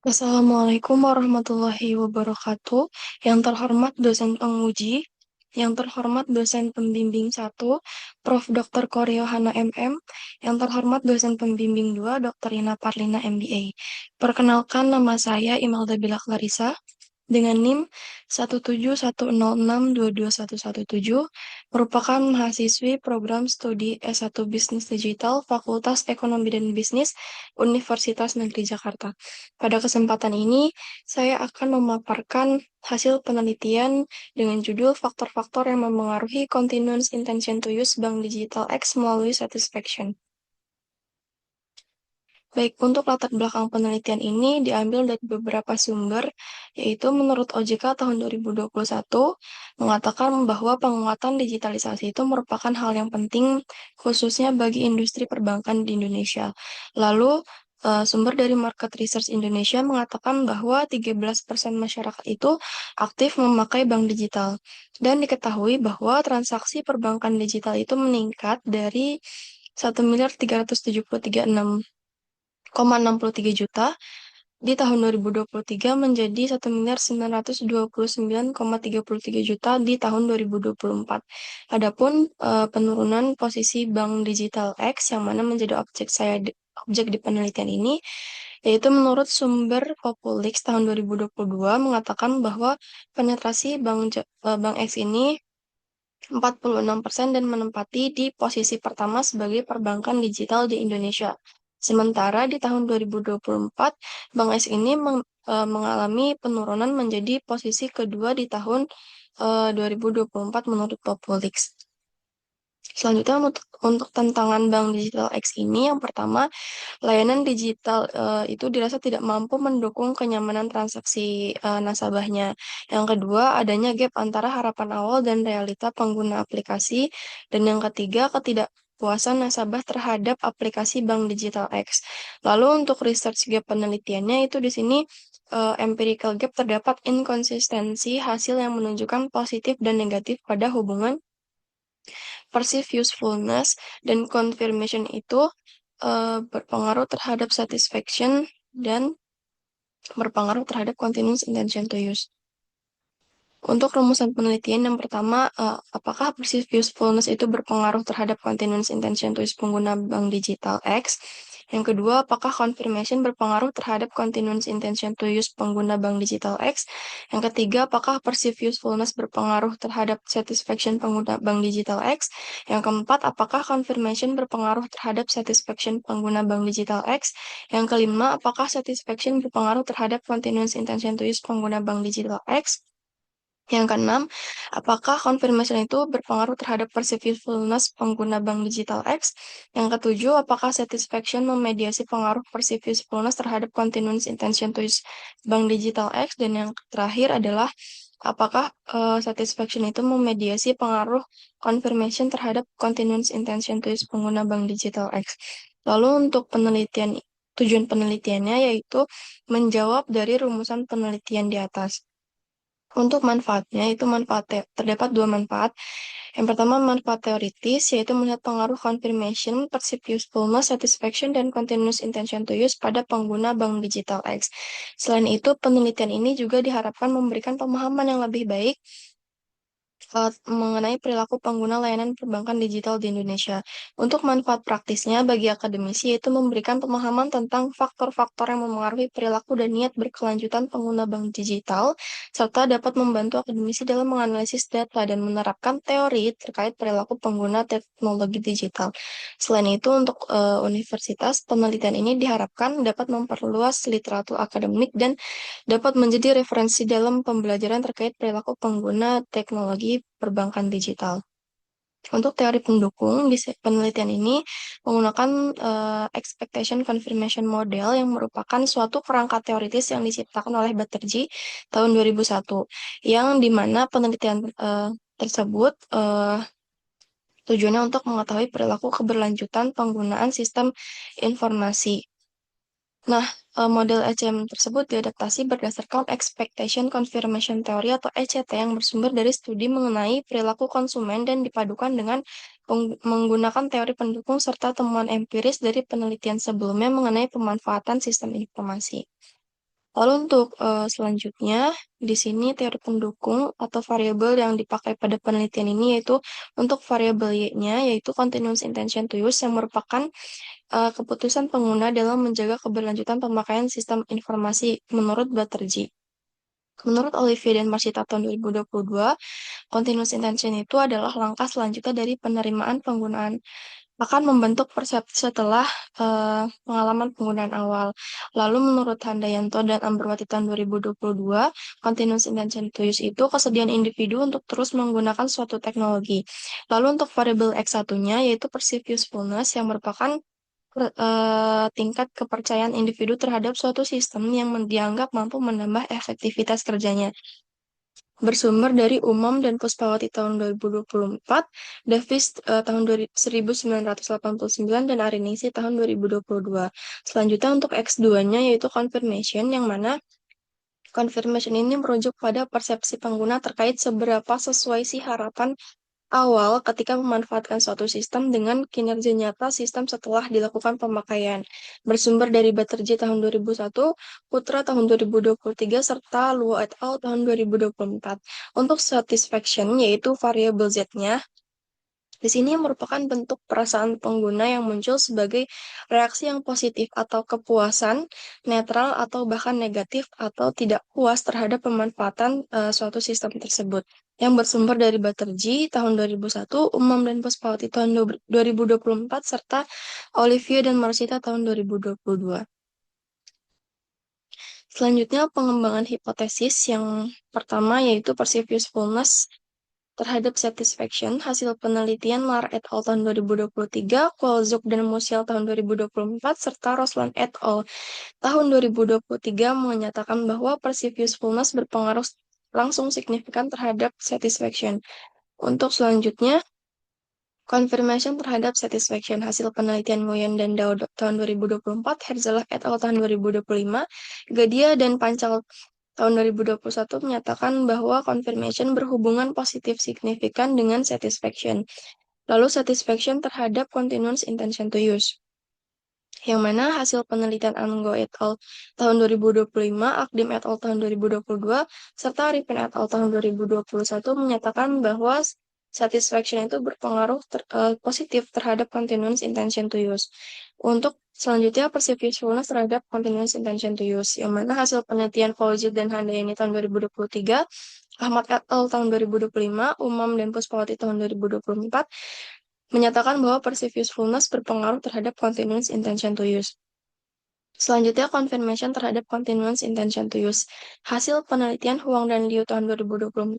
Assalamualaikum warahmatullahi wabarakatuh. Yang terhormat dosen penguji, yang terhormat dosen pembimbing 1, Prof. Dr. Koryo Hana MM, yang terhormat dosen pembimbing 2, Dr. Ina Parlina MBA. Perkenalkan, nama saya Imelda Bila Clarissa dengan NIM 17106221117, merupakan mahasiswi program studi S1 Bisnis Digital Fakultas Ekonomi dan Bisnis Universitas Negeri Jakarta. Pada kesempatan ini, saya akan memaparkan hasil penelitian dengan judul faktor-faktor yang memengaruhi Continuous Intention to Use Bank Digital X melalui Satisfaction. Baik, untuk latar belakang penelitian ini diambil dari beberapa sumber, yaitu menurut OJK tahun 2021 mengatakan bahwa penguatan digitalisasi itu merupakan hal yang penting khususnya bagi industri perbankan di Indonesia. Lalu, sumber dari Market Research Indonesia mengatakan bahwa 13% masyarakat itu aktif memakai bank digital. Dan diketahui bahwa transaksi perbankan digital itu meningkat dari 1.373.663 di tahun 2023 menjadi 1.929.33 juta di tahun 2024. Adapun penurunan posisi bank digital X yang mana menjadi objek di penelitian ini, yaitu menurut sumber Populix tahun 2022 mengatakan bahwa penetrasi bank X ini 46% dan menempati di posisi pertama sebagai perbankan digital di Indonesia. Sementara di tahun 2024, Bank S ini mengalami penurunan menjadi posisi kedua di tahun 2024 menurut Populix. Selanjutnya untuk tantangan Bank Digital X ini, yang pertama, layanan digital itu dirasa tidak mampu mendukung kenyamanan transaksi nasabahnya. Yang kedua, adanya gap antara harapan awal dan realita pengguna aplikasi. Dan yang ketiga, ketidakpuasan nasabah terhadap aplikasi Bank Digital X. Lalu untuk research gap penelitiannya itu di sini empirical gap terdapat inkonsistensi hasil yang menunjukkan positif dan negatif pada hubungan perceived usefulness dan confirmation itu berpengaruh terhadap satisfaction dan berpengaruh terhadap continuous intention to use. Untuk rumusan penelitian yang pertama, apakah perceived usefulness itu berpengaruh terhadap continuous intention to use pengguna bank digital X? Yang kedua, apakah confirmation berpengaruh terhadap continuous intention to use pengguna bank digital X? Yang ketiga, apakah perceived usefulness berpengaruh terhadap satisfaction pengguna bank digital X? Yang keempat, apakah confirmation berpengaruh terhadap satisfaction pengguna bank digital X? Yang kelima, apakah satisfaction berpengaruh terhadap continuous intention to use pengguna bank digital X? Yang keenam, apakah confirmation itu berpengaruh terhadap perceivableness pengguna bank digital X? Yang ketujuh, apakah satisfaction memediasi pengaruh perceivableness terhadap continuous intention to use bank digital X? Dan yang terakhir adalah apakah satisfaction itu memediasi pengaruh confirmation terhadap continuous intention to use pengguna bank digital X? Lalu untuk tujuan penelitiannya yaitu menjawab dari rumusan penelitian di atas. Untuk manfaatnya, itu terdapat dua manfaat. Yang pertama, manfaat teoritis, yaitu melihat pengaruh confirmation, perceived usefulness, satisfaction, dan continuous intention to use pada pengguna bank digital X. Selain itu, penelitian ini juga diharapkan memberikan pemahaman yang lebih baik mengenai perilaku pengguna layanan perbankan digital di Indonesia. Untuk manfaat praktisnya bagi akademisi yaitu memberikan pemahaman tentang faktor-faktor yang memengaruhi perilaku dan niat berkelanjutan pengguna bank digital, serta dapat membantu akademisi dalam menganalisis data dan menerapkan teori terkait perilaku pengguna teknologi digital. Selain itu, untuk universitas, penelitian ini diharapkan dapat memperluas literatur akademik dan dapat menjadi referensi dalam pembelajaran terkait perilaku pengguna teknologi perbankan digital. Untuk teori pendukung, di penelitian ini menggunakan expectation confirmation model yang merupakan suatu kerangka teoritis yang diciptakan oleh Batterjee tahun 2001, yang dimana penelitian tersebut tujuannya untuk mengetahui perilaku keberlanjutan penggunaan sistem informasi. Nah, model ECM tersebut diadaptasi berdasarkan Expectation Confirmation Theory atau ECT yang bersumber dari studi mengenai perilaku konsumen dan dipadukan dengan menggunakan teori pendukung serta temuan empiris dari penelitian sebelumnya mengenai pemanfaatan sistem informasi. Lalu untuk selanjutnya, di sini teori pendukung atau variabel yang dipakai pada penelitian ini yaitu untuk variabel Y-nya, yaitu continuous intention to use, yang merupakan keputusan pengguna dalam menjaga keberlanjutan pemakaian sistem informasi menurut Butterjee. Menurut Olivier dan Marcita tahun 2022, continuous intention itu adalah langkah selanjutnya dari penerimaan penggunaan akan membentuk persepsi setelah pengalaman penggunaan awal. Lalu menurut Handayanto dan Amberwati tahun 2022, continuous intention to use itu kesediaan individu untuk terus menggunakan suatu teknologi. Lalu untuk variabel X1-nya yaitu perceived usefulness yang merupakan tingkat kepercayaan individu terhadap suatu sistem yang dianggap mampu menambah efektivitas kerjanya. Bersumber dari Umam dan Puspawati tahun 2024, Davis tahun 1989, dan Arinisi tahun 2022. Selanjutnya untuk X2-nya yaitu confirmation, yang mana confirmation ini merujuk pada persepsi pengguna terkait seberapa sesuai sih harapan awal ketika memanfaatkan suatu sistem dengan kinerja nyata sistem setelah dilakukan pemakaian. Bersumber dari Batterjee tahun 2001, Putra tahun 2023, serta Luo et al. Tahun 2024. Untuk satisfaction, yaitu variabel Z-nya, di sini merupakan bentuk perasaan pengguna yang muncul sebagai reaksi yang positif atau kepuasan, netral, atau bahkan negatif atau tidak puas terhadap pemanfaatan suatu sistem tersebut. Yang bersumber dari Batterjee tahun 2001, Umam dan Puspawati tahun 2024, serta Olivier dan Marcita tahun 2022. Selanjutnya, pengembangan hipotesis yang pertama yaitu perceived usefulness terhadap satisfaction. Hasil penelitian Lar et al. Tahun 2023, Kolzuk dan Musial tahun 2024, serta Roslan et al. Tahun 2023 menyatakan bahwa perceived usefulness berpengaruh langsung signifikan terhadap satisfaction. Untuk selanjutnya, confirmation terhadap satisfaction. Hasil penelitian Nguyen dan Dao tahun 2024, Herzelah et al. Tahun 2025, Gadia dan Pancal tahun 2021 menyatakan bahwa confirmation berhubungan positif signifikan dengan satisfaction. Lalu satisfaction terhadap continuous intention to use, yang mana hasil penelitian Anggo et al. Tahun 2025, Akdim et al. Tahun 2022, serta Arifin et al. Tahun 2021 menyatakan bahwa satisfaction itu berpengaruh positif terhadap continuous intention to use. Untuk selanjutnya, perceived usefulness terhadap continuous intention to use, yang mana hasil penelitian Fauzid dan Handayani tahun 2023, Ahmad et al. Tahun 2025, Umam dan Puspawati tahun 2024, menyatakan bahwa perceived usefulness berpengaruh terhadap continuous intention to use. Selanjutnya, confirmation terhadap continuous intention to use. Hasil penelitian Huang dan Liu tahun 2024,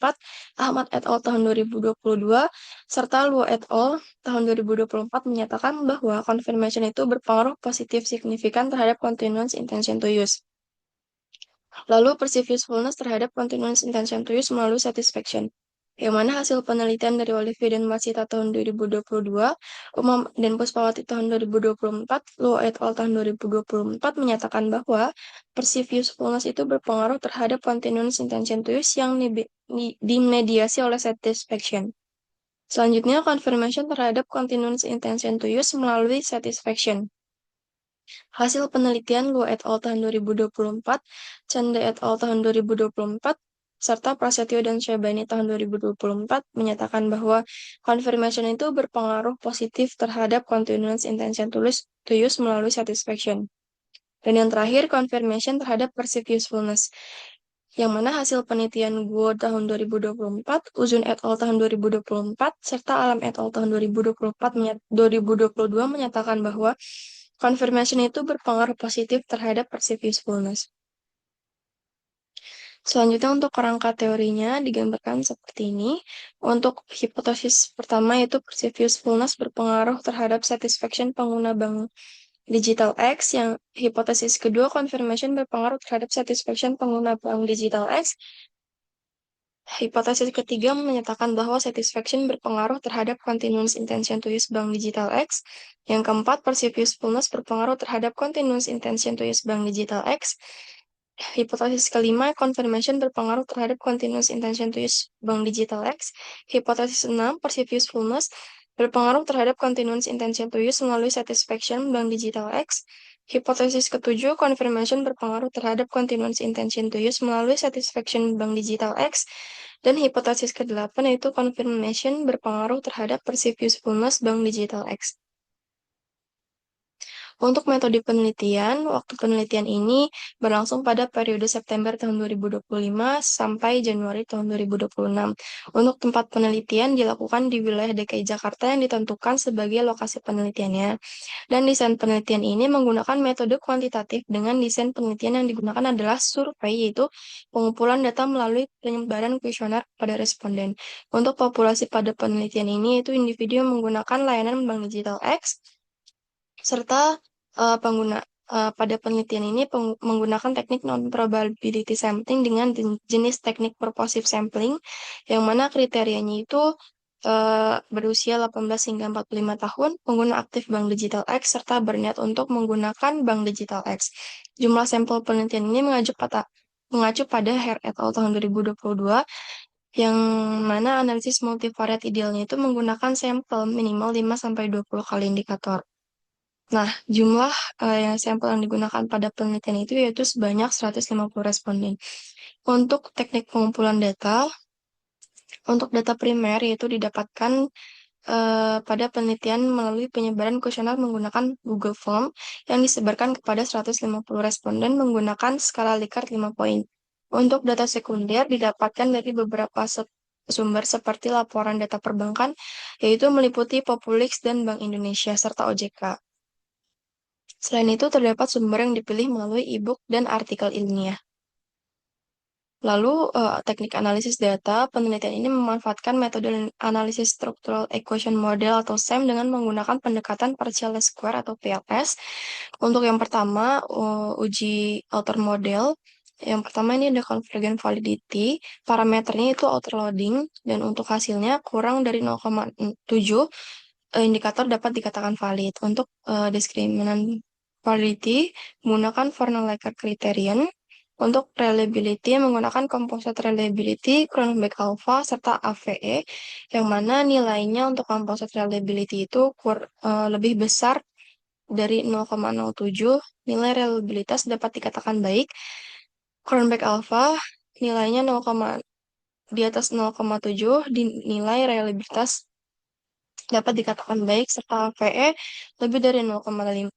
Ahmad et al. Tahun 2022, serta Luo et al. Tahun 2024 menyatakan bahwa confirmation itu berpengaruh positif signifikan terhadap continuous intention to use. Lalu perceived usefulness terhadap continuous intention to use melalui satisfaction, yang mana hasil penelitian dari Olivier dan Masita tahun 2022, Umam dan Puspawati tahun 2024, Luo et al. Tahun 2024 menyatakan bahwa perceived usefulness itu berpengaruh terhadap continuous intention to use yang dimediasi oleh satisfaction. Selanjutnya, confirmation terhadap continuous intention to use melalui satisfaction. Hasil penelitian Luo et al. Tahun 2024, Chanda et al. Tahun 2024, serta Prasetyo dan Syabani tahun 2024 menyatakan bahwa confirmation itu berpengaruh positif terhadap continuous intention to use melalui satisfaction. Dan yang terakhir, confirmation terhadap perceived usefulness, yang mana hasil penelitian Guo tahun 2024, Uzun et al. Tahun 2024, serta Alam et al. Tahun 2022 menyatakan bahwa confirmation itu berpengaruh positif terhadap perceived usefulness. Selanjutnya untuk kerangka teorinya digambarkan seperti ini. Untuk hipotesis pertama yaitu perceived usefulness berpengaruh terhadap satisfaction pengguna bank digital X. Yang hipotesis kedua, confirmation berpengaruh terhadap satisfaction pengguna bank digital X. Hipotesis ketiga menyatakan bahwa satisfaction berpengaruh terhadap continuous intention to use bank digital X. Yang keempat, perceived usefulness berpengaruh terhadap continuous intention to use bank digital X. Hipotesis kelima, confirmation berpengaruh terhadap continuous intention to use bank digital X. Hipotesis 6, perceived usefulness berpengaruh terhadap continuous intention to use melalui satisfaction bank digital X. Hipotesis ketujuh, confirmation berpengaruh terhadap continuous intention to use melalui satisfaction Bank Digital X. Dan hipotesis kedelapan yaitu confirmation berpengaruh terhadap perceived usefulness Bank Digital X. Untuk metode penelitian, waktu penelitian ini berlangsung pada periode September tahun 2025 sampai Januari tahun 2026. Untuk tempat penelitian dilakukan di wilayah DKI Jakarta yang ditentukan sebagai lokasi penelitiannya. Dan desain penelitian ini menggunakan metode kuantitatif dengan desain penelitian yang digunakan adalah survei, yaitu pengumpulan data melalui penyebaran kuesioner pada responden. Untuk populasi pada penelitian ini yaitu individu yang menggunakan layanan Bank Digital X, serta pengguna pada penelitian ini menggunakan teknik non-probability sampling dengan jenis teknik purposive sampling, yang mana kriterianya itu berusia 18 hingga 45 tahun, pengguna aktif Bank Digital X, serta berniat untuk menggunakan Bank Digital X. Jumlah sampel penelitian ini mengacu pada Hare et al. Tahun 2022, yang mana analisis multivariat idealnya itu menggunakan sampel minimal 5-20 kali indikator. Nah, jumlah sampel yang digunakan pada penelitian itu yaitu sebanyak 150 responden. Untuk teknik pengumpulan data, untuk data primer yaitu didapatkan pada penelitian melalui penyebaran kuesioner menggunakan Google Form yang disebarkan kepada 150 responden menggunakan skala Likert 5 poin. Untuk data sekunder didapatkan dari beberapa sumber seperti laporan data perbankan, yaitu meliputi Populix dan Bank Indonesia serta OJK. Selain itu, terdapat sumber yang dipilih melalui e-book dan artikel ilmiah. Lalu, teknik analisis data, penelitian ini memanfaatkan metode analisis structural equation model atau SEM dengan menggunakan pendekatan partial least square atau PLS. Untuk yang pertama, uji outer model. Yang pertama ini ada convergent validity, parameternya itu outer loading, dan untuk hasilnya kurang dari 0,7 indikator dapat dikatakan valid. Untuk discriminant validity, menggunakan Fornal-Likert criterion. Untuk reliability, menggunakan composite reliability, Cronenberg alpha, serta AVE, yang mana nilainya untuk composite reliability itu lebih besar dari 0,07, nilai reliabilitas dapat dikatakan baik. Cronenberg alpha, nilainya 0, di atas 0,7, nilai reliabilitas dapat dikatakan baik, serta AVE lebih dari 0,5,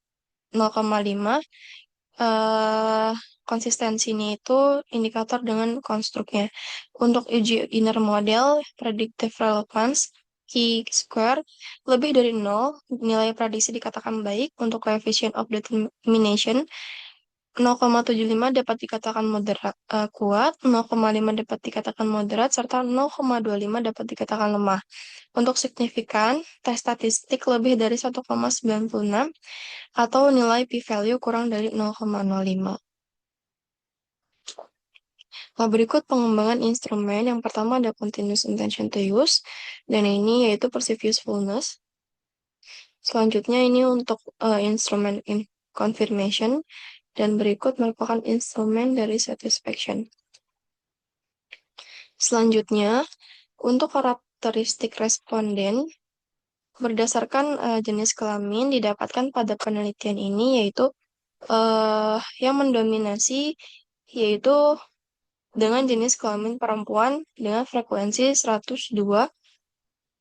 eh konsistensinya itu indikator dengan konstruknya. Untuk uji inner model, predictive relevance, chi-square, lebih dari 0, nilai prediksi dikatakan baik. Untuk coefficient of determination, 0,75 dapat dikatakan kuat, 0,5 dapat dikatakan moderat, serta 0,25 dapat dikatakan lemah. Untuk signifikan, tes statistik lebih dari 1,96 atau nilai p-value kurang dari 0,05. Nah, berikut pengembangan instrumen. Yang pertama ada continuous intention to use, dan ini yaitu perceived usefulness. Selanjutnya ini untuk instrumen confirmation, dan berikut merupakan instrumen dari satisfaction. Selanjutnya, untuk karakteristik responden, berdasarkan jenis kelamin didapatkan pada penelitian ini, yaitu yang mendominasi yaitu dengan jenis kelamin perempuan dengan frekuensi 102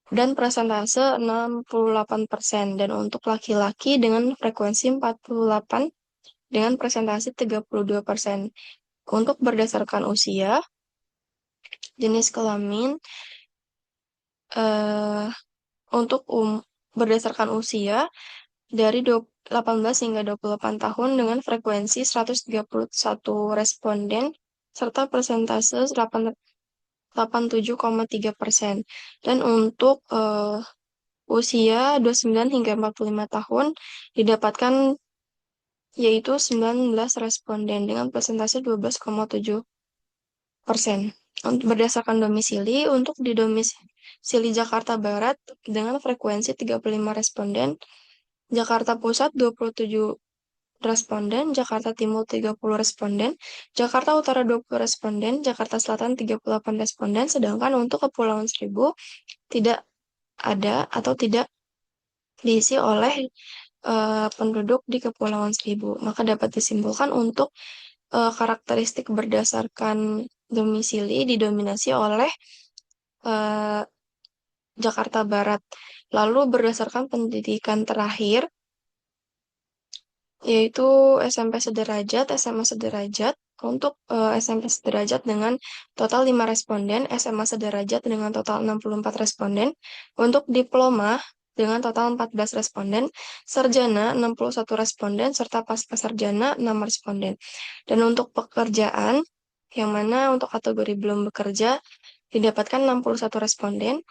dan persentase 68%, dan untuk laki-laki dengan frekuensi 48 dengan persentase 32%. Untuk berdasarkan usia, jenis kelamin eh, untuk berdasarkan usia dari 18 hingga 28 tahun dengan frekuensi 131 responden serta persentase 87,3%. Dan untuk usia 29 hingga 45 tahun didapatkan yaitu 19 responden dengan persentase 12,7%. Untuk berdasarkan domisili, untuk di domisili Jakarta Barat dengan frekuensi 35 responden, Jakarta Pusat 27 responden, Jakarta Timur 30 responden, Jakarta Utara 20 responden, Jakarta Selatan 38 responden, sedangkan untuk Kepulauan Seribu tidak ada atau tidak diisi oleh penduduk di Kepulauan Seribu. Maka dapat disimpulkan untuk karakteristik berdasarkan domisili didominasi oleh eh, Jakarta Barat. Lalu berdasarkan pendidikan terakhir, yaitu SMP sederajat, SMA sederajat. Untuk SMP sederajat dengan total 5 responden, SMA sederajat dengan total 64 responden. Untuk diploma dengan total 14 responden, sarjana 61 responden, serta pasca sarjana 6 responden. Dan untuk pekerjaan, yang mana untuk kategori belum bekerja, didapatkan 61 responden,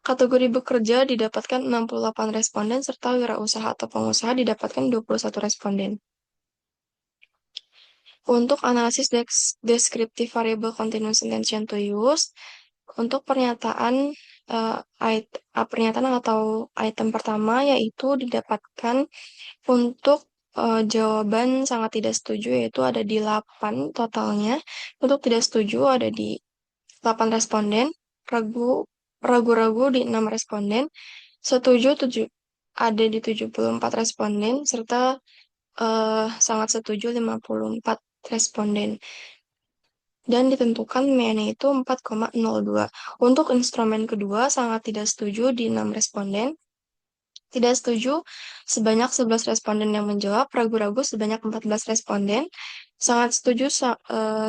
kategori bekerja didapatkan 68 responden, serta wirausaha atau pengusaha didapatkan 21 responden. Untuk analisis deskriptif variable continuous intention to use, untuk pernyataan pernyataan atau item pertama yaitu didapatkan untuk jawaban sangat tidak setuju, yaitu ada di 8 totalnya. Untuk tidak setuju ada di 8 responden, ragu-ragu di 6 responden, setuju ada di 74 responden, serta sangat setuju 54 responden. Dan ditentukan MN itu 4,02. Untuk instrumen kedua, sangat tidak setuju di 6 responden, tidak setuju sebanyak 11 responden yang menjawab, ragu-ragu sebanyak 14 responden, sangat setuju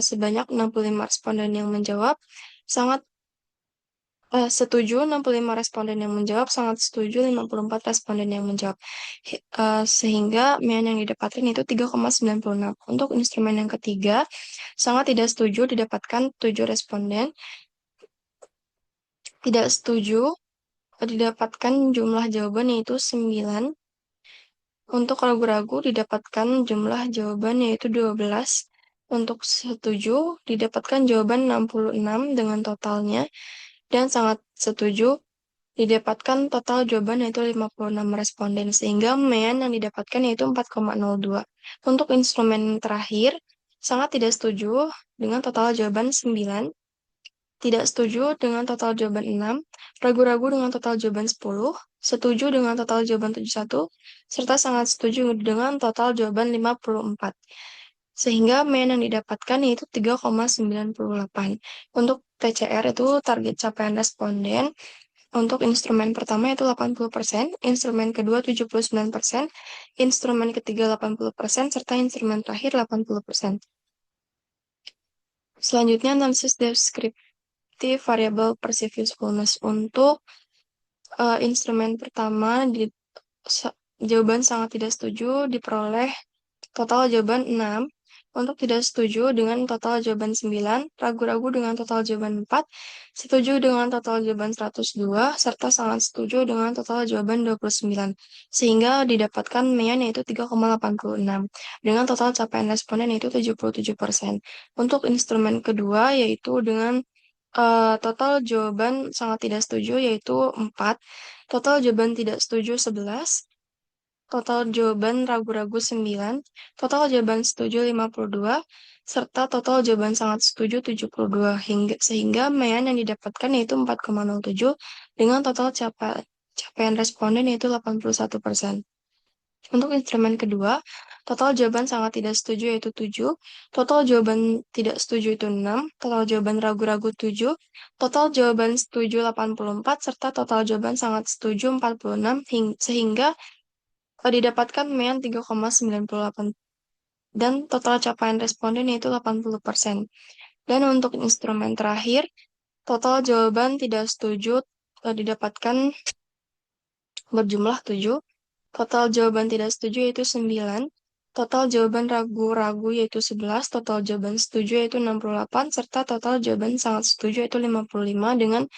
sebanyak 65 responden yang menjawab, sangat setuju 65 responden yang menjawab, sangat setuju 54 responden yang menjawab. Sehingga MIAN yang didapatkan itu 3,96. Untuk instrumen yang ketiga, sangat tidak setuju didapatkan 7 responden, tidak setuju didapatkan jumlah jawaban yaitu 9. Untuk ragu-ragu didapatkan jumlah jawaban yaitu 12. Untuk setuju didapatkan jawaban 66 dengan totalnya. Dan sangat setuju didapatkan total jawaban yaitu 56 responden, sehingga MIAN yang didapatkan yaitu 4,02. Untuk instrumen terakhir, sangat tidak setuju dengan total jawaban 9, tidak setuju dengan total jawaban 6, ragu-ragu dengan total jawaban 10, setuju dengan total jawaban 71, serta sangat setuju dengan total jawaban 54. Sehingga MIAN yang didapatkan yaitu 3,98. Untuk TCR itu target capaian responden. Untuk instrumen pertama itu 80%, instrumen kedua 79%, instrumen ketiga 80%, serta instrumen terakhir 80%. Selanjutnya, analisis deskriptif variabel perceived usefulness. Untuk instrumen pertama, jawaban sangat tidak setuju diperoleh total jawaban 6. Untuk tidak setuju dengan total jawaban 9, ragu-ragu dengan total jawaban 4, setuju dengan total jawaban 102, serta sangat setuju dengan total jawaban 29. Sehingga didapatkan MIAN yaitu 3,86. Dengan total capaian responden yaitu 77%. Untuk instrumen kedua yaitu dengan total jawaban sangat tidak setuju yaitu 4, total jawaban tidak setuju 11, total jawaban ragu-ragu 9, total jawaban setuju 52, serta total jawaban sangat setuju 72, sehingga MIAN yang didapatkan yaitu 4,07 dengan total capaian responden yaitu 81%. Untuk instrumen kedua, total jawaban sangat tidak setuju yaitu 7, total jawaban tidak setuju itu 6, total jawaban ragu-ragu 7, total jawaban setuju 84, serta total jawaban sangat setuju 46, sehingga didapatkan MIAN 3,98 dan total capaian responden yaitu 80%. Dan untuk instrumen terakhir, total jawaban tidak setuju didapatkan berjumlah 7, total jawaban tidak setuju yaitu 9, total jawaban ragu-ragu yaitu 11, total jawaban setuju yaitu 68, serta total jawaban sangat setuju yaitu 55 dengan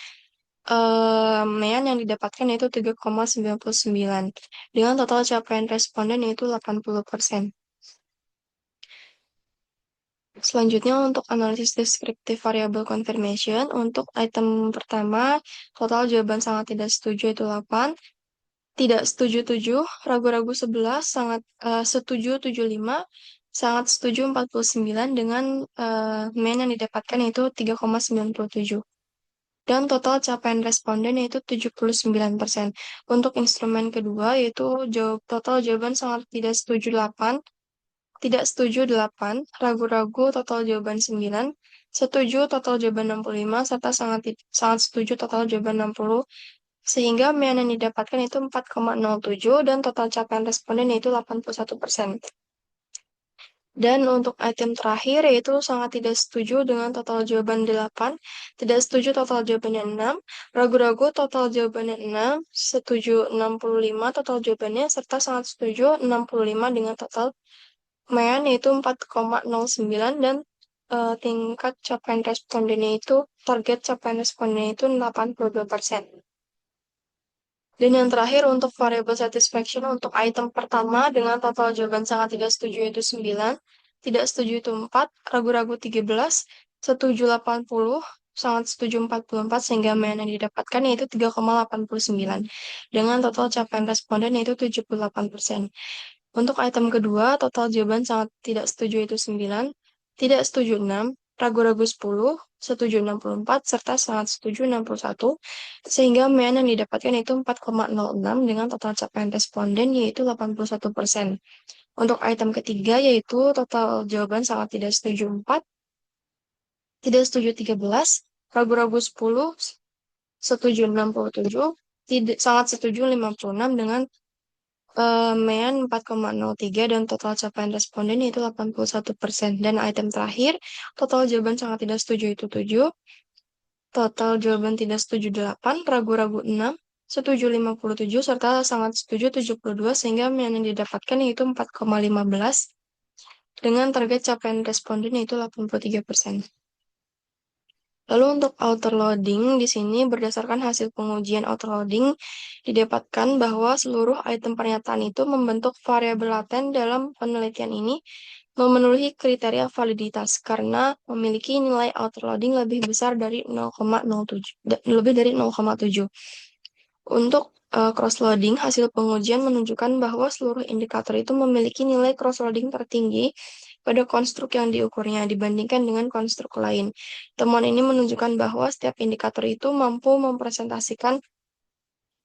MIAN yang didapatkan yaitu 3,99 dengan total capaian responden yaitu 80%. Selanjutnya untuk analisis deskriptif variabel confirmation, untuk item pertama total jawaban sangat tidak setuju yaitu 8, tidak setuju 7, ragu-ragu 11, sangat setuju 75, sangat setuju 49 dengan MIAN yang didapatkan yaitu 3,97. dan total capaian responden yaitu 79%. Untuk instrumen kedua yaitu total jawaban sangat tidak setuju 8, tidak setuju 8, ragu-ragu total jawaban 9, setuju total jawaban 65, serta sangat setuju total jawaban 60, sehingga MIAN yang didapatkan itu 4,07 dan total capaian responden yaitu 81%. Dan untuk item terakhir yaitu sangat tidak setuju dengan total jawaban 8, tidak setuju total jawabannya 6, ragu-ragu total jawabannya 6, setuju 65 total jawabannya, serta sangat setuju 65 dengan total MIAN yaitu 4,09 dan tingkat capaian respondennya itu, target capaian respondennya itu 82%. Dan yang terakhir untuk variable satisfaction untuk item pertama dengan total jawaban sangat tidak setuju yaitu 9, tidak setuju itu 4, ragu-ragu 13, setuju 80, sangat setuju 44 sehingga MIAN yang didapatkan yaitu 3,89 dengan total capaian responden yaitu 78%. Untuk item kedua, total jawaban sangat tidak setuju itu 9, tidak setuju 6, ragu-ragu 10, setuju 64, serta sangat setuju 61, sehingga MIAN yang didapatkan itu 4,06 dengan total capaian responden yaitu 81%. Untuk item ketiga yaitu total jawaban sangat tidak setuju 4, tidak setuju 13, ragu-ragu 10, setuju 67, sangat setuju 56 dengan MIAN 4,03 dan total capaian responden yaitu 81%. Dan item terakhir, total jawaban sangat tidak setuju itu 7, total jawaban tidak setuju 8, ragu-ragu 6, setuju 57, serta sangat setuju 72, sehingga MIAN yang didapatkan yaitu 4,15 dengan target capaian responden yaitu 83%. Lalu untuk outer loading, di sini berdasarkan hasil pengujian outer loading, didapatkan bahwa seluruh item pernyataan itu membentuk variabel laten dalam penelitian ini memenuhi kriteria validitas karena memiliki nilai outer loading lebih besar dari 0,07, lebih dari 0,7. Untuk cross-loading, hasil pengujian menunjukkan bahwa seluruh indikator itu memiliki nilai cross-loading tertinggi pada konstruk yang diukurnya dibandingkan dengan konstruk lain. Temuan ini menunjukkan bahwa setiap indikator itu mampu mempresentasikan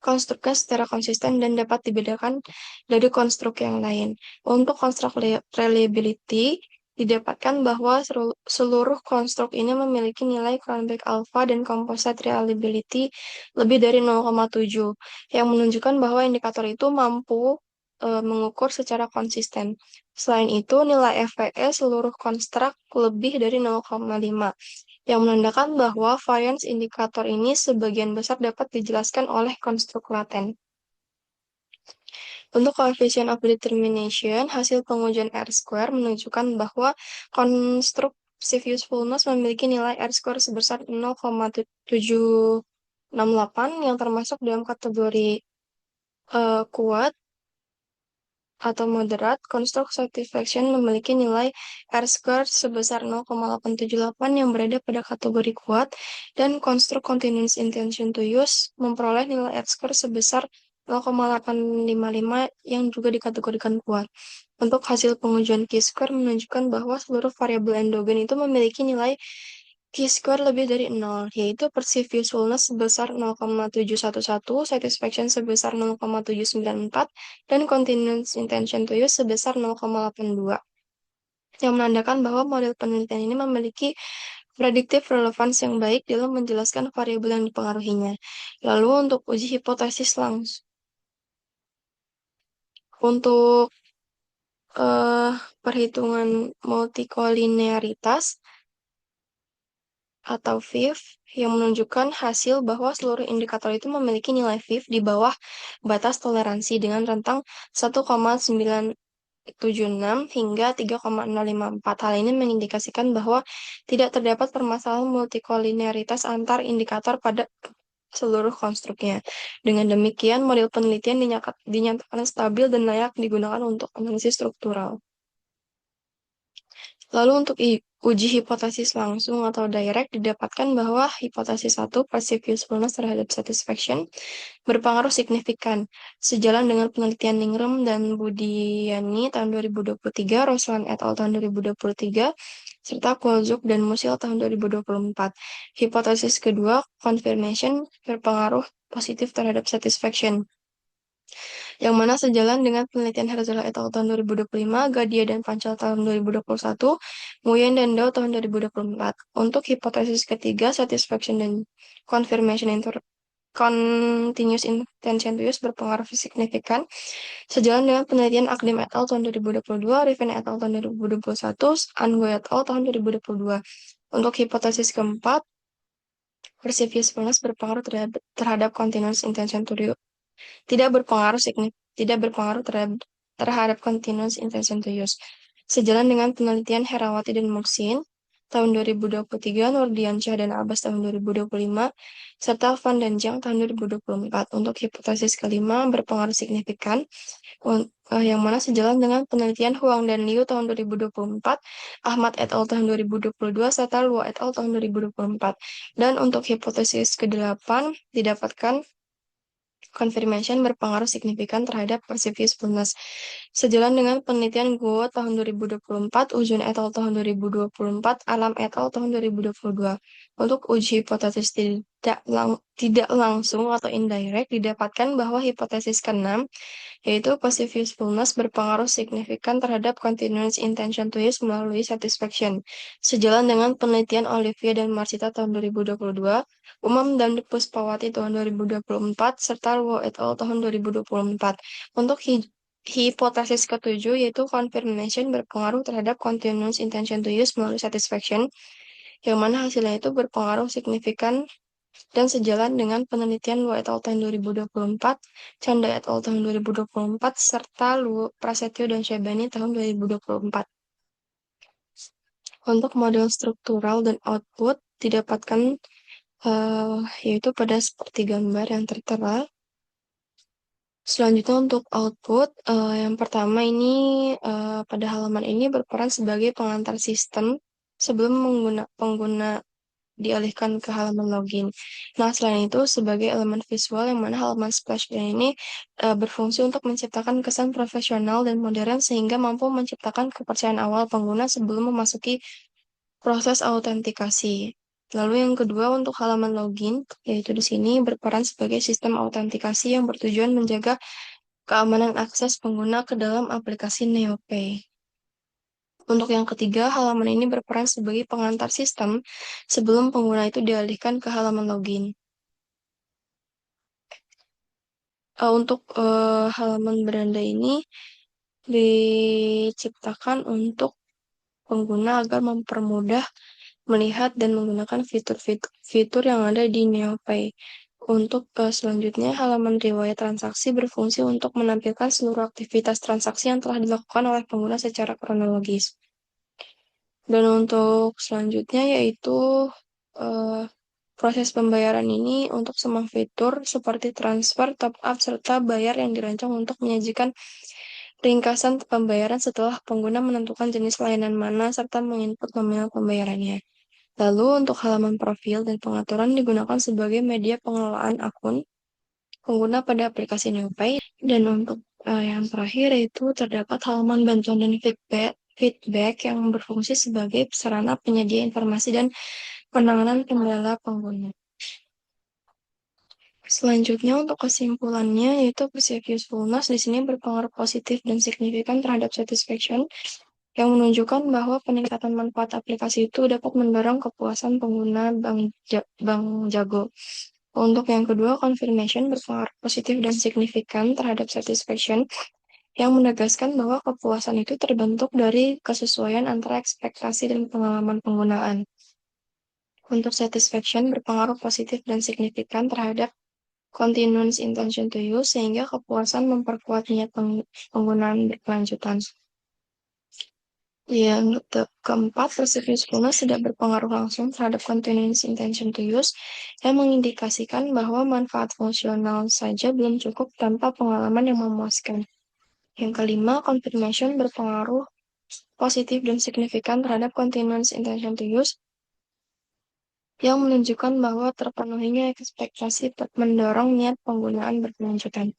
konstruknya secara konsisten dan dapat dibedakan dari konstruk yang lain. Untuk konstruk reliability, didapatkan bahwa seluruh konstruk ini memiliki nilai Cronbach alpha dan composite reliability lebih dari 0,7, yang menunjukkan bahwa indikator itu mampu mengukur secara konsisten. Selain itu, nilai FVE seluruh konstruk lebih dari 0,5, yang menandakan bahwa variance indikator ini sebagian besar dapat dijelaskan oleh konstruk laten. Untuk coefficient of determination, hasil pengujian R-square menunjukkan bahwa constructive usefulness memiliki nilai R-square sebesar 0,768 yang termasuk dalam kategori kuat atau moderat. Construct satisfaction memiliki nilai R-square sebesar 0,878 yang berada pada kategori kuat, dan construct continuous intention to use memperoleh nilai R-square sebesar 0,855 yang juga dikategorikan kuat. Untuk hasil pengujian Q-square menunjukkan bahwa seluruh variabel endogen itu memiliki nilai Q-square lebih dari 0, yaitu perceived usefulness sebesar 0,711, satisfaction sebesar 0,794, dan continuous intention to use sebesar 0,82, yang menandakan bahwa model penelitian ini memiliki predictive relevance yang baik dalam menjelaskan variabel yang dipengaruhinya. Lalu untuk uji hipotesis langsung. Untuk perhitungan multikolinearitas atau VIF yang menunjukkan hasil bahwa seluruh indikator itu memiliki nilai VIF di bawah batas toleransi dengan rentang 1,976 hingga 3,054. Hal ini mengindikasikan bahwa tidak terdapat permasalahan multikolinearitas antar indikator pada seluruh konstruknya. Dengan demikian, model penelitian dinyatakan stabil dan layak digunakan untuk analisis struktural. Lalu untuk uji hipotesis langsung atau direct, didapatkan bahwa hipotesis 1, perceived usefulness terhadap satisfaction, berpengaruh signifikan. Sejalan dengan penelitian Ningram dan Budiani tahun 2023, Roslan et al. Tahun 2023, serta Koolzoek dan Musil tahun 2024. Hipotesis kedua, confirmation berpengaruh positif terhadap satisfaction, yang mana sejalan dengan penelitian Herzog et al. Tahun 2025, Gadia dan Pancal tahun 2021, Nguyen dan Dao tahun 2024. Untuk hipotesis ketiga, satisfaction dan confirmation continuous intention to use berpengaruh signifikan, sejalan dengan penelitian Akdim et al. Tahun 2022, Rivin et al. Tahun 2021, Ango et al. Tahun 2022. Untuk hipotesis keempat, perceivableness berpengaruh terhadap continuous intention to use, tidak berpengaruh terhadap continuous intention to use. Sejalan dengan penelitian Herawati dan Muksin tahun 2023, Nurdiansyah dan Abbas tahun 2025, serta Van dan Jiang tahun 2024. Untuk hipotesis kelima, berpengaruh signifikan, yang mana sejalan dengan penelitian Huang dan Liu tahun 2024, Ahmad et al. Tahun 2022, serta Luo et al. Tahun 2024. Dan untuk hipotesis kedelapan, didapatkan confirmation berpengaruh signifikan terhadap perceivableness. Sejalan dengan penelitian Guo tahun 2024, Ujun et al. Tahun 2024, Alam et al. Tahun 2022. Untuk uji hipotesis tidak langsung atau indirect, didapatkan bahwa hipotesis keenam, yaitu perceivableness berpengaruh signifikan terhadap continuous intention to use melalui satisfaction. Sejalan dengan penelitian Olivia dan Marsita tahun 2022, Umam dan Puspawati tahun 2024, serta Luo et al. Tahun 2024. Untuk hipotesis ketujuh, yaitu confirmation berpengaruh terhadap continuous intention to use melalui satisfaction, yang mana hasilnya itu berpengaruh signifikan dan sejalan dengan penelitian Luo et al. Tahun 2024, Canda et al. Tahun 2024, serta Luo, Prasetyo, dan Syabani tahun 2024. Untuk model struktural dan output didapatkan yaitu pada seperti gambar yang tertera. Selanjutnya untuk output, yang pertama ini pada halaman ini berperan sebagai pengantar sistem sebelum pengguna dialihkan ke halaman login. Nah, selain itu sebagai elemen visual yang mana halaman splashpad ini berfungsi untuk menciptakan kesan profesional dan modern sehingga mampu menciptakan kepercayaan awal pengguna sebelum memasuki proses autentikasi. Lalu yang kedua untuk halaman login, yaitu di sini berperan sebagai sistem autentikasi yang bertujuan menjaga keamanan akses pengguna ke dalam aplikasi NeoPay. Untuk yang ketiga, halaman ini berperan sebagai pengantar sistem sebelum pengguna itu dialihkan ke halaman login. Untuk halaman beranda ini diciptakan untuk pengguna agar mempermudah melihat dan menggunakan fitur yang ada di NeoPay. Untuk selanjutnya, halaman riwayat transaksi berfungsi untuk menampilkan seluruh aktivitas transaksi yang telah dilakukan oleh pengguna secara kronologis. Dan untuk selanjutnya yaitu eh, proses pembayaran ini untuk semua fitur seperti transfer, top up, serta bayar yang dirancang untuk menyajikan ringkasan pembayaran setelah pengguna menentukan jenis layanan mana serta menginput nominal pembayarannya. Lalu untuk halaman profil dan pengaturan digunakan sebagai media pengelolaan akun pengguna pada aplikasi NeoPay. Dan untuk yang terakhir yaitu terdapat halaman bantuan dan feedback yang berfungsi sebagai sarana penyedia informasi dan penanganan kendala pengguna. Selanjutnya untuk kesimpulannya yaitu perceived usefulness di sini berpengaruh positif dan signifikan terhadap satisfaction yang menunjukkan bahwa peningkatan manfaat aplikasi itu dapat mendorong kepuasan pengguna Bank Jago. Untuk yang kedua, confirmation berpengaruh positif dan signifikan terhadap satisfaction yang menegaskan bahwa kepuasan itu terbentuk dari kesesuaian antara ekspektasi dan pengalaman penggunaan. Untuk satisfaction berpengaruh positif dan signifikan terhadap continuous intention to use sehingga kepuasan memperkuat niat penggunaan berkelanjutan. Yang keempat, perceived usefulness tidak berpengaruh langsung terhadap continuous intention to use yang mengindikasikan bahwa manfaat fungsional saja belum cukup tanpa pengalaman yang memuaskan. Yang kelima, confirmation berpengaruh positif dan signifikan terhadap continuous intention to use yang menunjukkan bahwa terpenuhinya ekspektasi mendorong niat penggunaan berkelanjutan.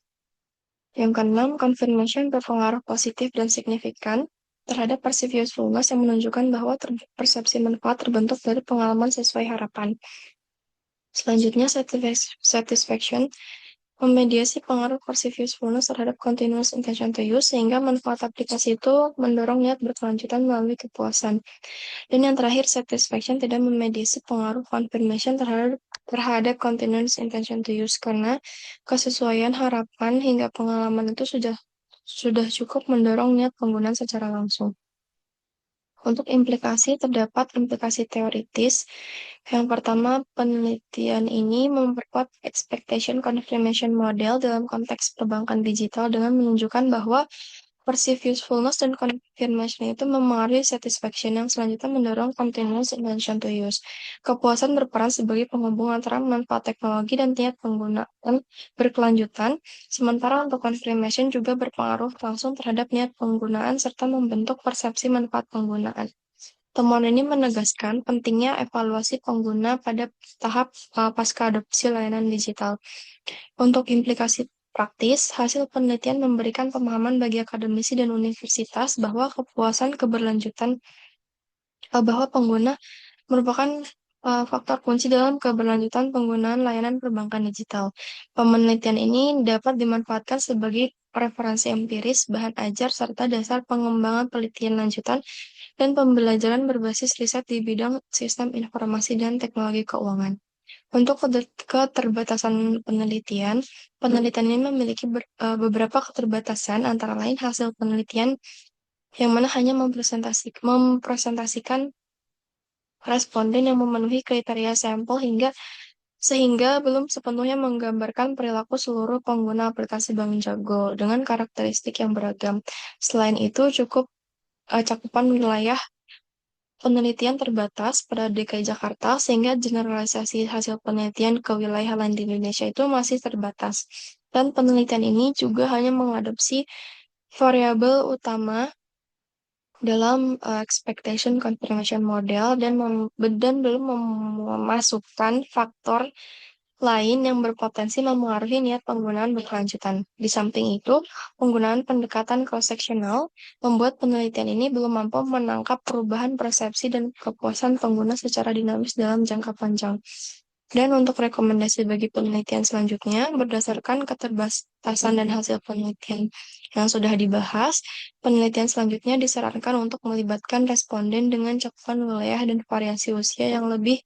Yang keenam, confirmation berpengaruh positif dan signifikan terhadap perceived usefulness yang menunjukkan bahwa persepsi manfaat terbentuk dari pengalaman sesuai harapan. Selanjutnya, satisfaction memediasi pengaruh perceived usefulness terhadap continuous intention to use sehingga manfaat aplikasi itu mendorong niat berkelanjutan melalui kepuasan. Dan yang terakhir, satisfaction tidak memediasi pengaruh confirmation terhadap continuous intention to use karena kesesuaian harapan hingga pengalaman itu sudah cukup mendorong niat penggunaan secara langsung. Untuk implikasi, terdapat implikasi teoritis. Yang pertama, penelitian ini memperkuat expectation confirmation model dalam konteks perbankan digital dengan menunjukkan bahwa perceived usefulness dan confirmation itu memengaruhi satisfaction yang selanjutnya mendorong continuous intention to use. Kepuasan berperan sebagai penghubung antara manfaat teknologi dan niat penggunaan berkelanjutan, sementara untuk confirmation juga berpengaruh langsung terhadap niat penggunaan serta membentuk persepsi manfaat penggunaan. Temuan ini menegaskan pentingnya evaluasi pengguna pada tahap pasca adopsi layanan digital. Untuk implikasi praktis, hasil penelitian memberikan pemahaman bagi akademisi dan universitas bahwa kepuasan keberlanjutan bahwa pengguna merupakan faktor kunci dalam keberlanjutan penggunaan layanan perbankan digital. Penelitian ini dapat dimanfaatkan sebagai referensi empiris, bahan ajar, serta dasar pengembangan penelitian lanjutan dan pembelajaran berbasis riset di bidang sistem informasi dan teknologi keuangan. Untuk keterbatasan penelitian ini memiliki beberapa keterbatasan, antara lain hasil penelitian yang mana hanya mempresentasikan responden yang memenuhi kriteria sampel sehingga belum sepenuhnya menggambarkan perilaku seluruh pengguna aplikasi Bank Jago dengan karakteristik yang beragam. Selain itu, cakupan wilayah penelitian terbatas pada DKI Jakarta sehingga generalisasi hasil penelitian ke wilayah lain di Indonesia itu masih terbatas. Dan penelitian ini juga hanya mengadopsi variabel utama dalam expectation confirmation model dan belum memasukkan faktor lain yang berpotensi memengaruhi niat penggunaan berkelanjutan. Di samping itu, penggunaan pendekatan cross-sectional membuat penelitian ini belum mampu menangkap perubahan persepsi dan kepuasan pengguna secara dinamis dalam jangka panjang. Dan untuk rekomendasi bagi penelitian selanjutnya, berdasarkan keterbatasan dan hasil penelitian yang sudah dibahas, penelitian selanjutnya disarankan untuk melibatkan responden dengan cakupan wilayah dan variasi usia yang lebih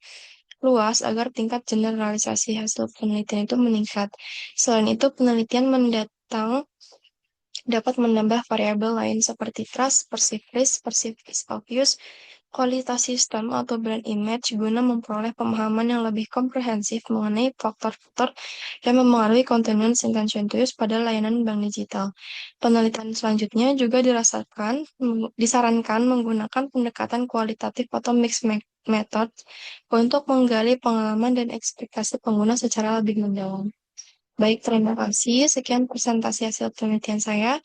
luas agar tingkat generalisasi hasil penelitian itu meningkat. Selain itu, penelitian mendatang dapat menambah variabel lain seperti trust, perceived risk of use, kualitas sistem atau brand image guna memperoleh pemahaman yang lebih komprehensif mengenai faktor-faktor yang memengaruhi continuous intention to use pada layanan bank digital. Penelitian selanjutnya juga disarankan menggunakan pendekatan kualitatif atau mixed method untuk menggali pengalaman dan ekspektasi pengguna secara lebih mendalam. Baik, terima kasih. Sekian presentasi hasil penelitian saya.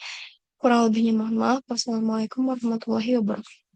Kurang lebihnya mohon maaf. Wassalamualaikum warahmatullahi wabarakatuh.